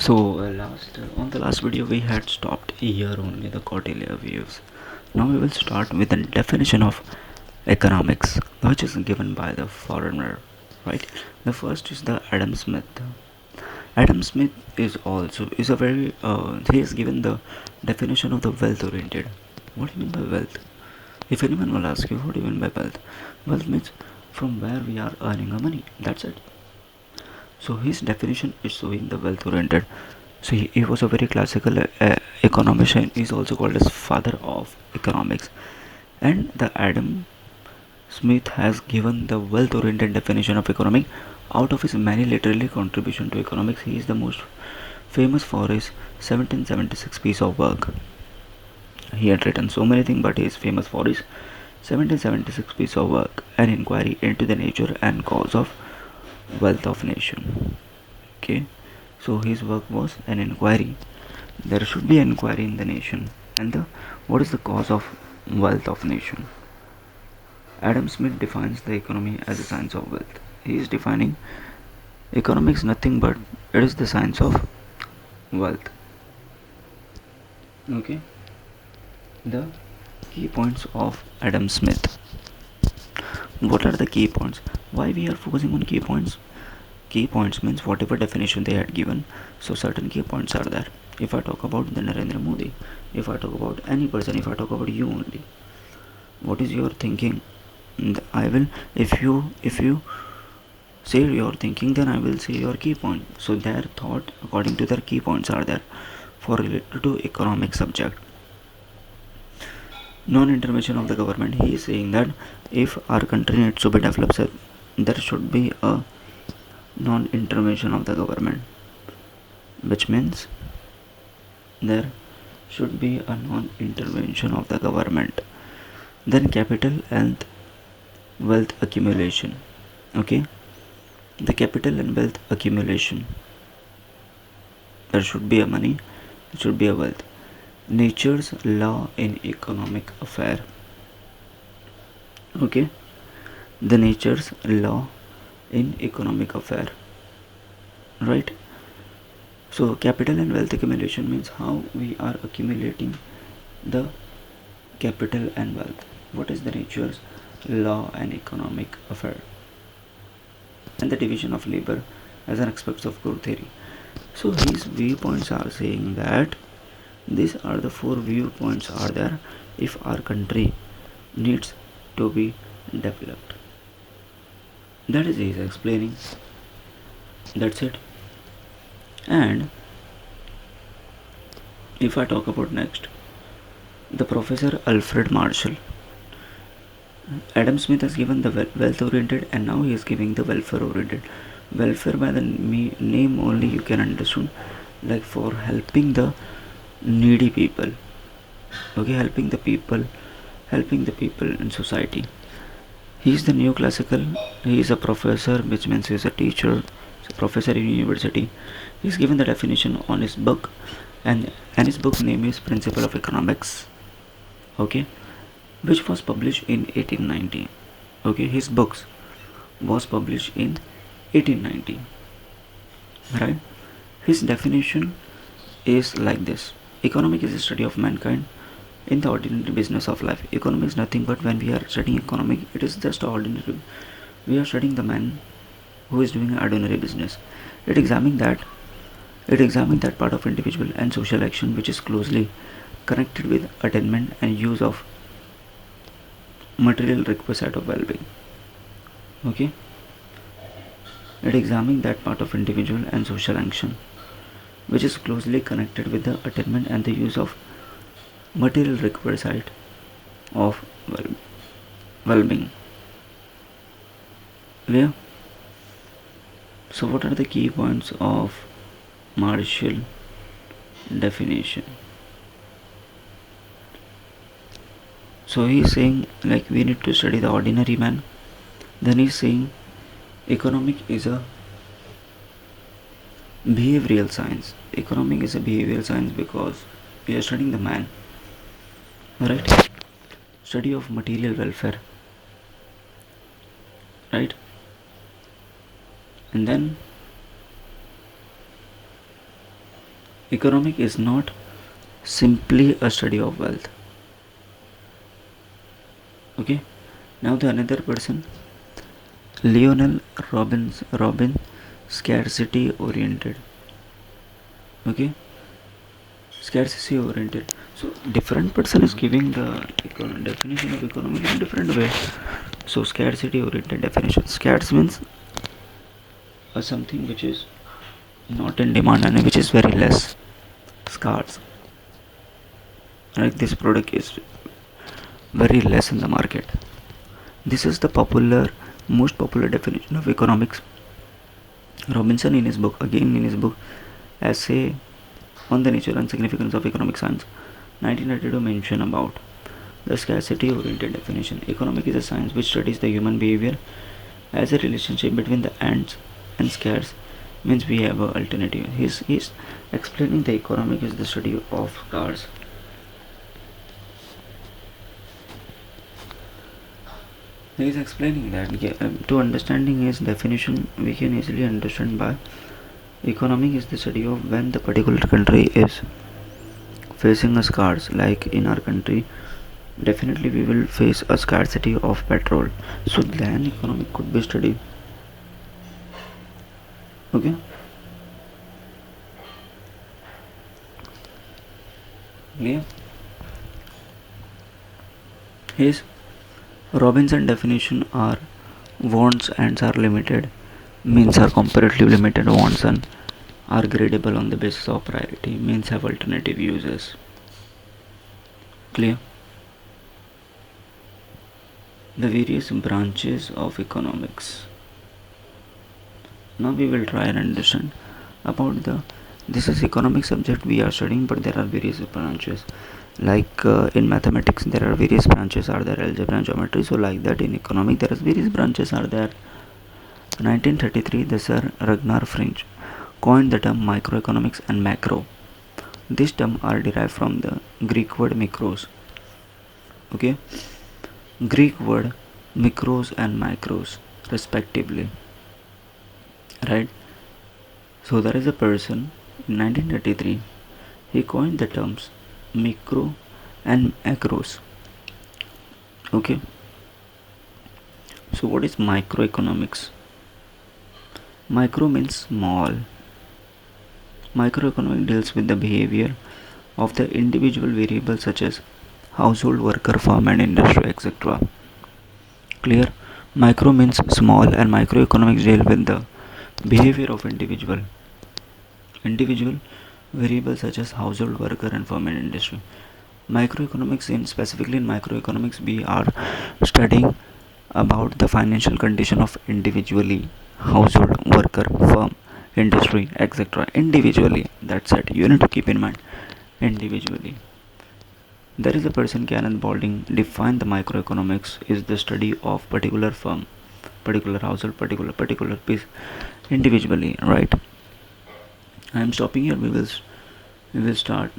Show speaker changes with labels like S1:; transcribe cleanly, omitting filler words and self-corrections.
S1: On the last video we had stopped here only the Kautilya views. Now we will start with the definition of economics, which is given by the foreigner. Right. The first is the Adam Smith. Adam Smith is a very he has given the definition of the wealth oriented. What do you mean by wealth? If anyone will ask you what do you mean by wealth, wealth means from where we are earning our money. That's it. So his definition is showing the wealth oriented. So he was a very classical economist and is also called as father of economics. And the Adam Smith has given the wealth oriented definition of economic. Out of his many literary contribution to economics, he is the most famous for his 1776 piece of work. He had written so many things, but he is famous for his 1776 piece of work, an inquiry into the nature and cause of wealth of nation. Okay, so his work was an inquiry. There should be an inquiry in the nation, and what is the cause of wealth of nation. Adam Smith defines the economy as a science of wealth. He is defining economics nothing but it is the science of wealth. Okay, the key points of Adam Smith. What are the key points? Why we are focusing on key points? Key points means whatever definition they had given, so certain key points are there. If I talk about the Narendra Modi, if I talk about any person, if I talk about you only, what is your thinking? I will, if you say your thinking, then I will say your key point. So their thought according to their key points are there for related to economic subject. Non-intervention of the government. He is saying that if our country needs to be developed, there should be a non-intervention of the government, which means there should be a non-intervention of the government. Then capital and wealth accumulation. Okay, the capital and wealth accumulation, there should be a money, there should be a wealth. Nature's law in economic affair. Okay, the nature's law in economic affair, right? So capital and wealth accumulation means how we are accumulating the capital and wealth. What is the nature's law and economic affair? And the division of labor as an aspect of growth theory. So his viewpoints are saying that these are the four viewpoints are there if our country needs to be developed. That is he is explaining. That's it. And if I talk about next, the Professor Alfred Marshall. Adam Smith has given the wealth oriented, and now he is giving the welfare oriented. Welfare by the name only you can understand, like for helping the needy people. Okay, helping the people in society. He is the neoclassical. He is a professor, which means he is a teacher, he's a professor in university. He is given the definition on his book, and his book name is Principle of Economics. Okay, which was published in 1890. Okay, his books was published in 1890. Right. His definition is like this: economic is a study of mankind in the ordinary business of life. Economic is nothing but when we are studying economic, it is just ordinary. We are studying the man who is doing ordinary business. It examines that part of individual and social action which is closely connected with attainment and use of material requisite of well-being. Okay, it examines that part of individual and social action which is closely connected with the attainment and the use of material requisite of well-being. Yeah. So what are the key points of Marshall definition? So he is saying like we need to study the ordinary man. Then he is saying economic is a behavioral science. Economic is a behavioral science because we are studying the man, right? Study of material welfare, right? And then economic is not simply a study of wealth. Okay, now the another person, Lionel Robin, scarcity oriented. Okay, scarcity oriented. So different person is giving the definition of economic in different way. So scarcity oriented definition. Scarce means something which is not in demand and which is very less scarce. Like this product is very less in the market. This is the most popular definition of economics. Robinson in his book Essay on the Nature and Significance of Economic Science, 1992, mention about the scarcity oriented definition. Economic is a science which studies the human behavior as a relationship between the ants and scarce means we have an alternative. He's explaining the economic is the study of cars. He is explaining that to understanding his definition, we can easily understand by economic is the study of when the particular country is facing a scarce. Like in our country, definitely we will face a scarcity of petrol. So then economic could be studied. Okay. Yeah. His Robinson definition are wants ends are limited, means are comparatively limited, wants and are gradable on the basis of priority, means have alternative uses. Clear? The various branches of economics. Now we will try and understand about this is economic subject we are studying, but there are various branches. Like in mathematics there are various branches are there, algebra and geometry. So like that in economic there is various branches are there. 1933, the Sir Ragnar French coined the term microeconomics and macro. These terms are derived from the Greek word mikros. Okay, Greek word mikros and macros respectively. Right. So there is a person in 1933. He coined the terms micro and macros. Okay. So what is microeconomics? Micro means small. Microeconomic deals with the behavior of the individual variables such as household, worker, farm and industry, etc. Clear? Micro means small and microeconomics deal with the behavior of individual variables such as household, worker and farm and industry. Microeconomics, specifically in microeconomics we are studying about the financial condition of individually, household, worker, firm, industry, etc. Individually, that's it. You need to keep in mind individually. There is a person, Kenneth Balding, defined the microeconomics is the study of particular firm, particular household, particular piece individually. Right. I am stopping here. We will start